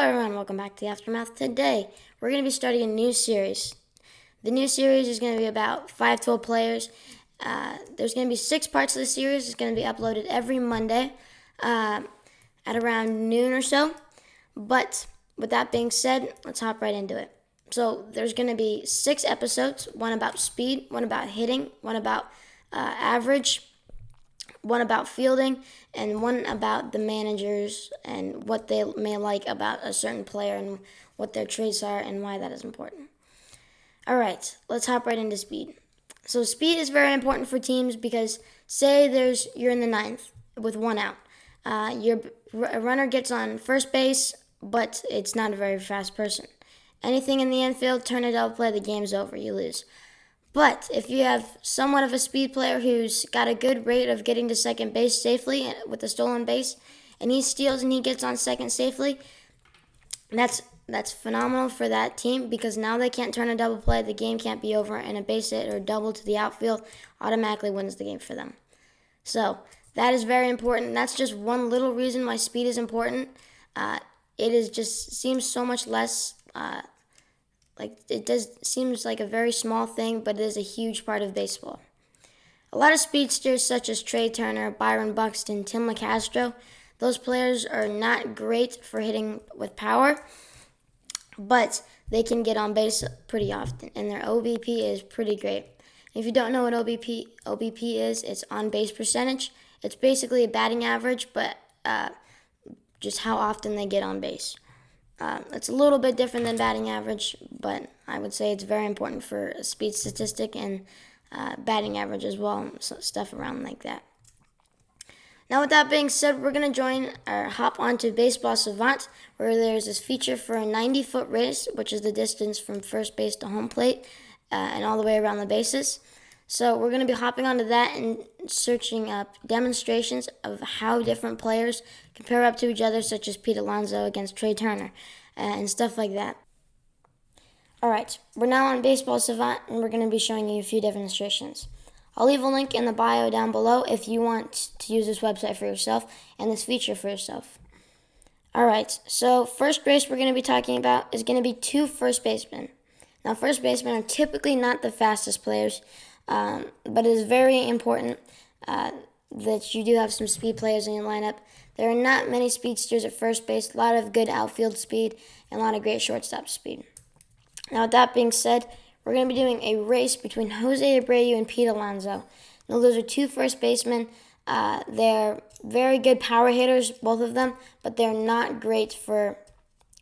everyone, welcome back to the Aftermath. Today, we're going to be starting a new series. The new series is going to be about 5-12 players. There's going to be 6 parts of the series. It's going to be uploaded every Monday at around noon or so. But with that being said, let's hop right into it. So there's going to be 6 episodes, one about speed, one about hitting, one about average, one about fielding, and one about the managers and what they may like about a certain player and what their traits are and why that is important. All right, let's hop right into speed. So speed is very important for teams because say you're in the ninth with 1 out. A runner gets on first base, but it's not a very fast person. Anything in the infield, turn a double play, the game's over, you lose. But if you have somewhat of a speed player who's got a good rate of getting to second base safely with a stolen base, and he steals and he gets on second safely, that's phenomenal for that team because now they can't turn a double play, the game can't be over, and a base hit or double to the outfield automatically wins the game for them. So that is very important. That's just one little reason why speed is important. Seems so much less. Seems like a very small thing, but it is a huge part of baseball. A lot of speedsters such as Trey Turner, Byron Buxton, Tim LeCastro, those players are not great for hitting with power, but they can get on base pretty often, and their OBP is pretty great. If you don't know what OBP is, it's on base percentage. It's basically a batting average, but just how often they get on base. It's a little bit different than batting average, but I would say it's very important for a speed statistic and batting average as well, so stuff around like that. Now, with that being said, we're going to hop onto Baseball Savant, where there's this feature for a 90-foot race, which is the distance from first base to home plate and all the way around the bases. So we're going to be hopping onto that and searching up demonstrations of how different players compare up to each other, such as Pete Alonso against Trey Turner and stuff like that. All right, we're now on Baseball Savant, and we're going to be showing you a few demonstrations. I'll leave a link in the bio down below if you want to use this website for yourself and this feature for yourself. All right, so first race we're going to be talking about is going to be 2 first basemen. Now, first basemen are typically not the fastest players, but it is very important that you do have some speed players in your lineup. There are not many speedsters at first base, a lot of good outfield speed, and a lot of great shortstop speed. Now, with that being said, we're going to be doing a race between Jose Abreu and Pete Alonso. Now, those are 2 first basemen. They're very good power hitters, both of them, but they're not great for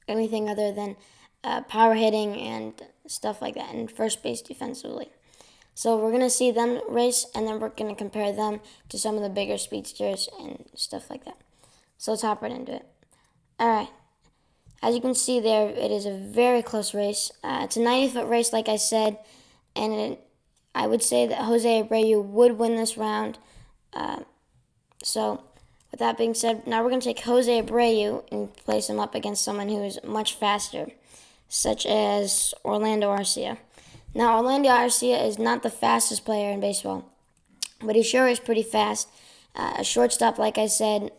anything other than power hitting and stuff like that, and first base defensively. So we're going to see them race, and then we're going to compare them to some of the bigger speedsters and stuff like that. So let's hop right into it. All right. As you can see there, it is a very close race. It's a 90-foot race, like I said, and I would say that Jose Abreu would win this round. So with that being said, now we're going to take Jose Abreu and place him up against someone who is much faster, such as Orlando Arcia. Now, Orlando Arcia is not the fastest player in baseball, but he sure is pretty fast. A shortstop, like I said,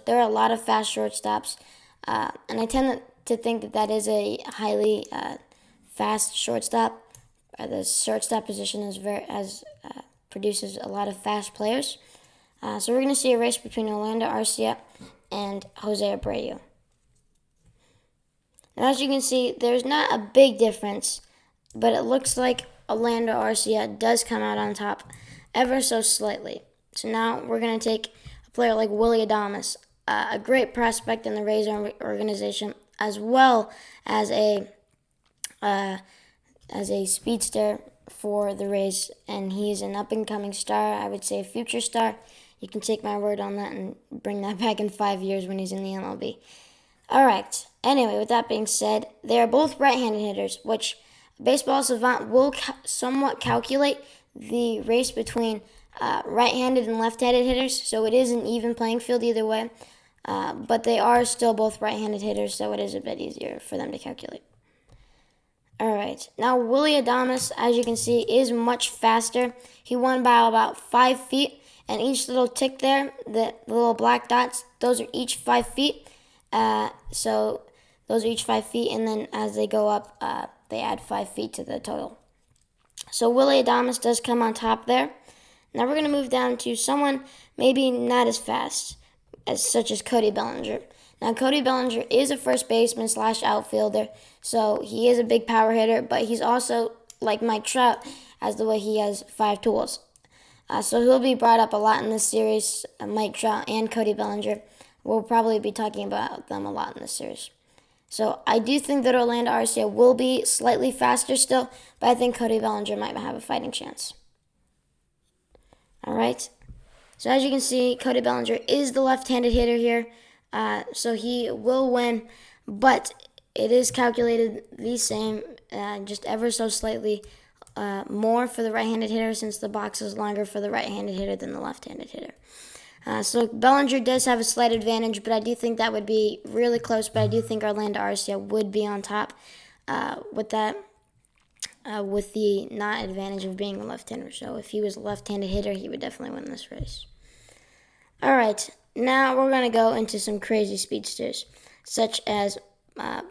there are a lot of fast shortstops, and I tend to think that is a highly fast shortstop. The shortstop position produces a lot of fast players. So we're going to see a race between Orlando Arcia and Jose Abreu. Now, as you can see, there's not a big difference, but it looks like Orlando Arcia does come out on top ever so slightly. So now we're going to take a player like Willy Adames, a great prospect in the Rays organization, as well as a speedster for the Rays, and he's an up-and-coming star, I would say a future star. You can take my word on that and bring that back in 5 years when he's in the MLB. All right. Anyway, with that being said, they are both right-handed hitters, which Baseball Savant will somewhat calculate the race between right-handed and left-handed hitters, so it is an even playing field either way. But they are still both right-handed hitters, so it is a bit easier for them to calculate. All right. Now, Willy Adames, as you can see, is much faster. He won by about 5 feet, and each little tick there, the little black dots, those are each 5 feet. So Those are each 5 feet, and then as they go up, they add 5 feet to the total. So Willie Adames does come on top there. Now we're going to move down to someone maybe not as fast, such as Cody Bellinger. Now Cody Bellinger is a first baseman / outfielder, so he is a big power hitter, but he's also, like Mike Trout, as the way he has 5 tools. So he'll be brought up a lot in this series. Mike Trout and Cody Bellinger. We'll probably be talking about them a lot in this series. So I do think that Orlando Arcia will be slightly faster still, but I think Cody Bellinger might have a fighting chance. All right. So as you can see, Cody Bellinger is the left-handed hitter here, so he will win, but it is calculated the same, just ever so slightly more for the right-handed hitter, since the box is longer for the right-handed hitter than the left-handed hitter. So Bellinger does have a slight advantage, but I do think that would be really close, but I do think Orlando Arcia would be on top with that. With the not advantage of being a left-hander. So if he was a left-handed hitter, he would definitely win this race. All right, now we're going to go into some crazy speedsters, such as, let's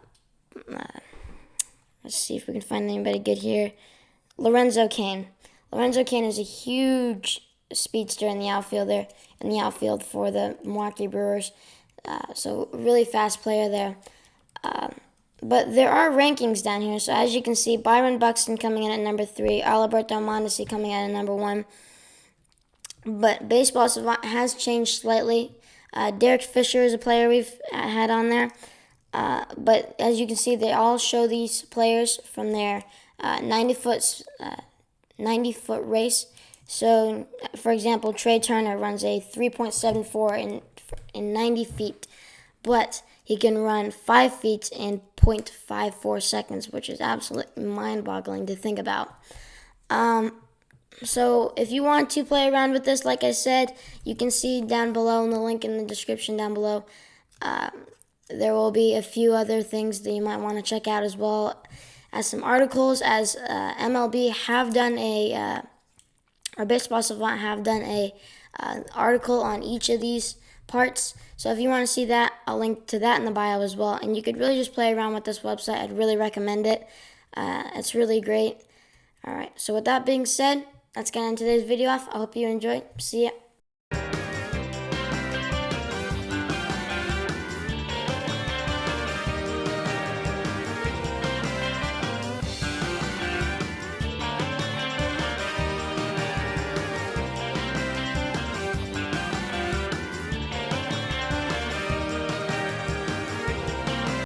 see if we can find anybody good here, Lorenzo Cain. Lorenzo Cain is a huge speedster in the outfield for the Milwaukee Brewers. So really fast player there. But there are rankings down here. So as you can see, Byron Buxton coming in at number 3, Alberto Mondesi coming in at number 1. But Baseball Savant has changed slightly. Derek Fisher is a player we've had on there. But as you can see, they all show these players from their 90-foot race. So, for example, Trey Turner runs a 3.74 in 90 feet. But he can run 5 feet in 0.54 seconds, which is absolutely mind-boggling to think about. So if you want to play around with this, like I said, you can see down below in the link in the description down below. There will be a few other things that you might want to check out, as well as some articles, as MLB have done or Baseball Savant have done a article on each of these parts. So if you want to see that, I'll link to that in the bio as well. And you could really just play around with this website. I'd really recommend it. It's really great. All right, so with that being said, let's get into today's video off. I hope you enjoyed. See ya.